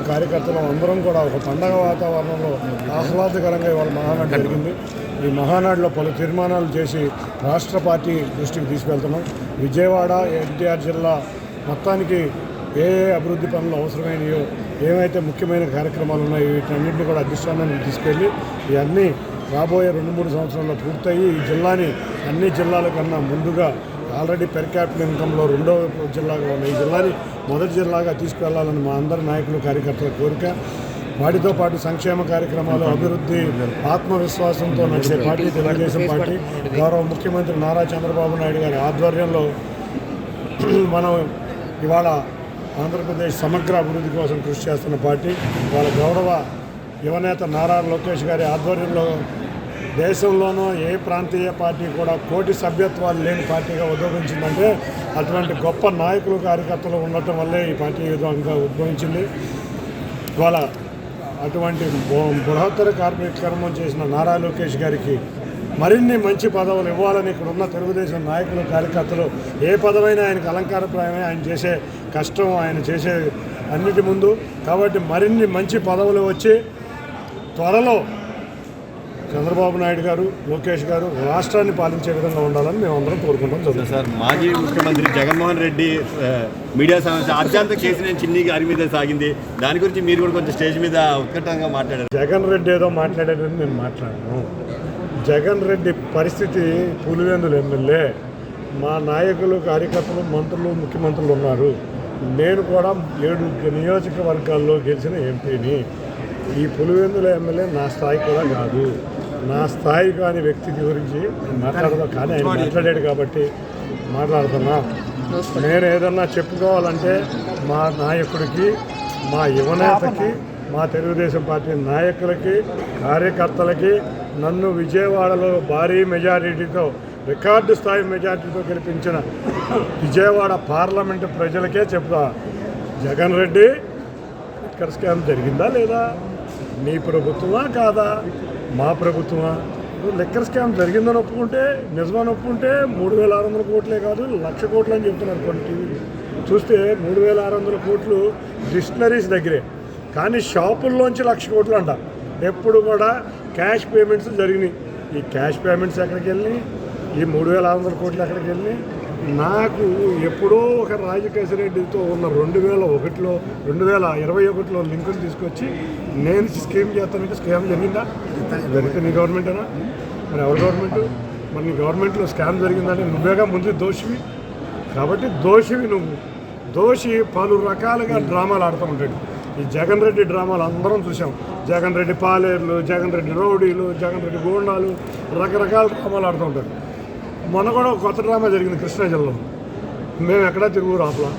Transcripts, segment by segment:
కార్యకర్తలు అందరం కూడా ఒక పండగ వాతావరణంలో ఆహ్లాదకరంగా ఇవాళ మహానాడు జరిగింది. ఈ మహానాడులో పలు తీర్మానాలు చేసి రాష్ట్ర పార్టీ దృష్టికి తీసుకెళ్తున్నాం. విజయవాడ ఎన్టీఆర్ జిల్లా మొత్తానికి ఏ అభివృద్ధి పనులు అవసరమైనయో, ఏమైతే ముఖ్యమైన కార్యక్రమాలు ఉన్నాయో వీటన్నింటినీ కూడా అధిష్టానానికి తీసుకెళ్ళి ఇవన్నీ రాబోయే 2-3 సంవత్సరాల్లో పూర్తయి ఈ జిల్లాని అన్ని జిల్లాల కన్నా ముందుగా ఆల్రెడీ పెర్ క్యాపిటల్ ఇన్కంలో 2వ జిల్లాగా ఉన్న ఈ జిల్లాని మొదటి జిల్లాగా తీసుకెళ్లాలని మా అందరి నాయకులు కార్యకర్తల కోరిక. వాటితో పాటు సంక్షేమ కార్యక్రమాలు, అభివృద్ధి, ఆత్మవిశ్వాసంతో నడిచే పార్టీ తెలుగుదేశం పార్టీ. గౌరవ ముఖ్యమంత్రి నారా చంద్రబాబు నాయుడు గారి ఆధ్వర్యంలో మనం ఇవాళ ఆంధ్రప్రదేశ్ సమగ్ర అభివృద్ధి కోసం కృషి చేస్తున్న పార్టీ. వాళ్ళ గౌరవ యువనేత నారా లోకేష్ గారి ఆధ్వర్యంలో దేశంలోనూ ఏ ప్రాంతీయ పార్టీ కూడా కోటి సభ్యత్వాలు లేని పార్టీగా ఉద్భవించిందంటే అటువంటి గొప్ప నాయకులు, కార్యకర్తలు ఉండటం వల్లే ఈ పార్టీ విధంగా ఉద్భవించింది. ఇవాళ అటువంటి బృహత్తర కార్యక్రమం చేసిన నారా లోకేష్ గారికి మరిన్ని మంచి పదవులు ఇవ్వాలని ఇక్కడ ఉన్న తెలుగుదేశం నాయకులు, కార్యకర్తలు ఏ పదవైనా ఆయనకు అలంకారప్రాయమే. ఆయన చేసే కష్టం, ఆయన చేసే అన్నిటి ముందు. కాబట్టి మరిన్ని మంచి పదవులు వచ్చి త్వరలో చంద్రబాబు నాయుడు గారు, లోకేష్ గారు రాష్ట్రాన్ని పాలించే విధంగా ఉండాలని మేమందరం కోరుకుంటాం. జరుగుతుంది సార్. మాజీ ముఖ్యమంత్రి జగన్మోహన్ రెడ్డి మీడియా సమావేశం ఆద్యాంత కేసు నేను చిన్ని గారి మీద సాగింది. దాని గురించి మీరు కూడా కొంచెం స్టేజ్ మీద ఉత్కటంగా మాట్లాడారు. జగన్ రెడ్డి ఏదో మాట్లాడారని నేను మాట్లాడను. జగన్ రెడ్డి పరిస్థితి పులివెందుల ఎమ్మెల్యే, మా నాయకులు, కార్యకర్తలు, మంత్రులు, ముఖ్యమంత్రులు ఉన్నారు. నేను కూడా 7 నియోజకవర్గాల్లో గెలిచిన ఎంపీని. ఈ పులివెందుల ఎమ్మెల్యే నా స్థాయి కూడా కాదు. నా స్థాయి కాని వ్యక్తి గురించి మాట్లాడదాం, కానీ ఆయన మాట్లాడాడు కాబట్టి మాట్లాడుతున్నా. నేను ఏదన్నా చెప్పుకోవాలంటే మా నాయకుడికి, మా యువనేతకి, మా తెలుగుదేశం పార్టీ నాయకులకి, కార్యకర్తలకి, నన్ను విజయవాడలో భారీ మెజారిటీతో, రికార్డు స్థాయి మెజారిటీతో గెలిపించిన విజయవాడ పార్లమెంటు ప్రజలకే చెప్తా, జగన్ రెడ్డి లిక్కర్ స్కామ్ జరిగిందా లేదా? మీ ప్రభుత్వమా కాదా? మా ప్రభుత్వమా? లిక్కర్ స్కామ్ జరిగిందని ఒప్పుకుంటే, నిజమని ఒప్పుకుంటే 3600 కోట్లే కాదు 1,00,000 కోట్లు అని చెప్తున్నారు కొన్ని టీవీలు చూస్తే. 3600 కోట్లు డిస్టిలరీస్ దగ్గరే, కానీ షాపుల్లోంచి 1,00,000 కోట్లు అంట. ఎప్పుడు కూడా క్యాష్ పేమెంట్స్ జరిగినాయి. ఈ క్యాష్ పేమెంట్స్ ఎక్కడికి వెళ్ళినాయి? ఈ 3600 కోట్లు ఎక్కడికి వెళ్ళినాయి? నాకు ఎప్పుడో ఒక రాజకేశిరెడ్డితో ఉన్న 2001లో 2021లో లింకులు తీసుకొచ్చి నేను స్కీమ్ చేస్తానంటే స్కామ్ జరిగిందా? జరిగితే నీ గవర్నమెంటేనా? మరి ఎవరి గవర్నమెంట్? మరి నీ గవర్నమెంట్లో స్కామ్ జరిగిందంటే నువ్వేగా ముందు దోషివి. కాబట్టి దోషివి నువ్వు. దోషి పలు రకాలుగా డ్రామాలు ఆడుతూ ఉంటాడు. ఈ జగన్ రెడ్డి డ్రామాలు అందరం చూసాం. జగన్ రెడ్డి పాలేర్లు, జగన్ రెడ్డి రౌడీలు, జగన్ రెడ్డి గోండాలు, రకరకాల డ్రామాలు ఆడుతూ ఉంటారు. మొన్న కూడా ఒక కొత్త డ్రామా జరిగింది కృష్ణా జిల్లాలో. మేము ఎక్కడా తిరుగురు ఆపలా.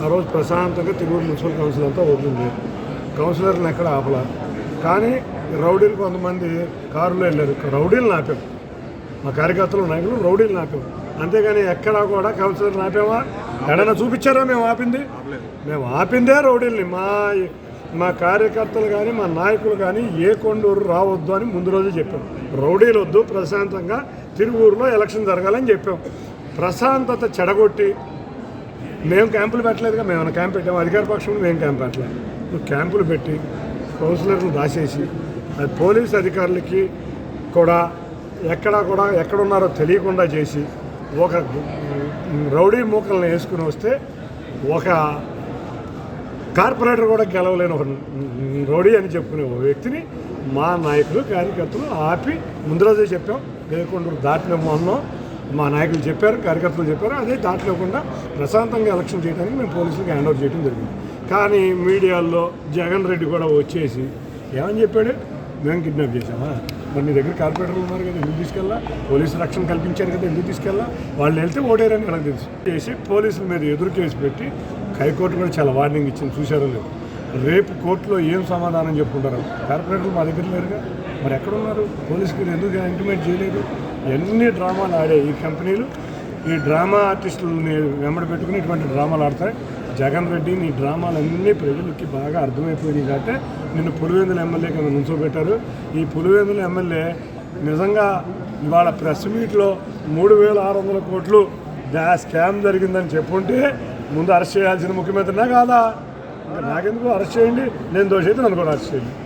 ఆ రోజు ప్రశాంతంగా తిరుగురు మున్సిపల్ కౌన్సిల్ అంతా వదిలింది. కౌన్సిలర్లను ఎక్కడ ఆపలా. కానీ రౌడీలు కొంతమంది కారులో వెళ్ళారు. రౌడీలను ఆపాం. మా కార్యకర్తలు, నాయకులు రౌడీలను ఆపాం. అంతేగాని ఎక్కడా కూడా కౌన్సిలర్ని ఆపామా? ఎడైనా చూపించారా మేము ఆపింది? మేము ఆపిందే రౌడీల్ని. మా కార్యకర్తలు కానీ, మా నాయకులు కానీ ఏ కొండూరు రావద్దు అని ముందు రోజు చెప్పాం. రౌడీలు వద్దు, ప్రశాంతంగా తిరువూరులో ఎలక్షన్ జరగాలని చెప్పాం. ప్రశాంతత చెడగొట్టి మేము క్యాంపులు పెట్టలేదుగా. మేము క్యాంప్ పెట్టాము. అధికార పక్షంలో మేము క్యాంప్ పెట్టలేదు. నువ్వు క్యాంపులు పెట్టి కౌన్సిలర్లు దాచేసి అది పోలీస్ అధికారులకి కూడా ఎక్కడున్నారో తెలియకుండా చేసి ఒక రౌడీ మూకలను వేసుకుని వస్తే ఒక కార్పొరేటర్ కూడా గెలవలేని ఒక రౌడీ అని చెప్పుకునే ఒక వ్యక్తిని మా నాయకులు, కార్యకర్తలు ఆపి ముందు రోజే చెప్పాం. వేయకుండా దాటినాము అన్నాం. మా నాయకులు చెప్పారు, కార్యకర్తలు చెప్పారు. అదే దాటలేకుండా ప్రశాంతంగా ఎలక్షన్ చేయడానికి మేము పోలీసులకు హ్యాండ్ ఓవర్ చేయడం జరిగింది. కానీ మీడియాల్లో జగన్ రెడ్డి కూడా వచ్చేసి ఏమని చెప్పాడు? మేము కిడ్నాప్ చేసామా? మరి నీ దగ్గర కార్పొరేటర్లు ఉన్నారు కదా, ఎందుకు తీసుకెళ్ళా? పోలీసు రక్షణ కల్పించారు కదా, ఎందుకు తీసుకెళ్ళా? వాళ్ళు వెళ్తే ఓటేరని నాకు తెలుసు చేసి పోలీసుల మీద ఎదురు కేసు పెట్టి హైకోర్టు కూడా చాలా వార్నింగ్ ఇచ్చింది. చూశారో లేదు? రేపు కోర్టులో ఏం సమాధానం చెప్పుకుంటారు? కార్పొరేటర్లు మా దగ్గర లేరుగా, మరి ఎక్కడున్నారు? పోలీసులు ఎందుకు ఇంటిమేట్ చేయలేదు? ఎన్ని డ్రామాలు ఆడే ఈ కంపెనీలు, ఈ డ్రామా ఆర్టిస్టులని వెంబడి పెట్టుకుని ఇటువంటి డ్రామాలు ఆడతాయి. జగన్ రెడ్డి నీ డ్రామాలన్నీ ప్రజలకి బాగా అర్థమైపోయినాయి కాబట్టి నిన్ను పులివెందుల ఎమ్మెల్యే కింద నుంచోబెట్టారు. ఈ పులివెందుల ఎమ్మెల్యే నిజంగా ఇవాళ ప్రెస్ మీట్లో 3600 కోట్లు స్కామ్ జరిగిందని చెప్పుంటే ముందు అరెస్ట్ చేయాల్సిన ముఖ్యమంత్రినా కాదా? ఇంకా నాకెందుకు అరెస్ట్ చేయండి, నేను దోషైతే నన్ను కూడా అరెస్ట్ చేయండి.